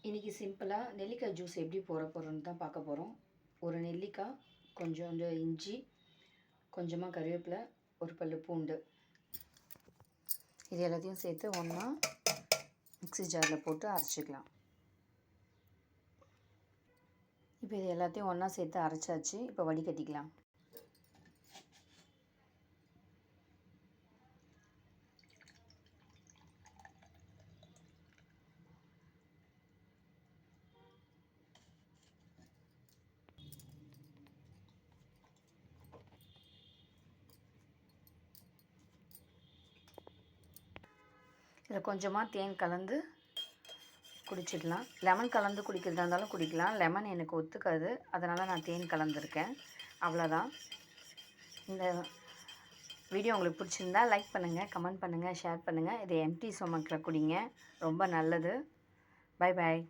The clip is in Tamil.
இன்றைக்கி சிம்பிளாக நெல்லிக்காய் ஜூஸ் எப்படி போகிறோன்னு தான் பார்க்க போகிறோம். ஒரு நெல்லிக்காய், கொஞ்சோண்டு இஞ்சி, கொஞ்சமாக கருவேப்பிலை, ஒரு பல்லு பூண்டு, இது எல்லாத்தையும் சேர்த்து ஒன்றா மிக்ஸி ஜாரில் போட்டு அரைச்சிக்கலாம். இப்போ இது எல்லாத்தையும் ஒன்றா சேர்த்து அரைச்சாச்சு. இப்போ வடிகட்டிக்கலாம். இதில் கொஞ்சமாக தேன் கலந்து குடிச்சிடலாம். லெமன் கலந்து குடிக்கிறதா இருந்தாலும் குடிக்கலாம். லெமன் எனக்கு ஒத்துக்காது, அதனால் நான் தேன் கலந்துருக்கேன். அவ்வளோதான். இந்த வீடியோ உங்களுக்கு பிடிச்சிருந்தா லைக் பண்ணுங்கள், கமெண்ட் பண்ணுங்கள், ஷேர் பண்ணுங்கள். இது எம்டி ஸ்டொமக்கில் குடிங்க, ரொம்ப நல்லது. Bye bye.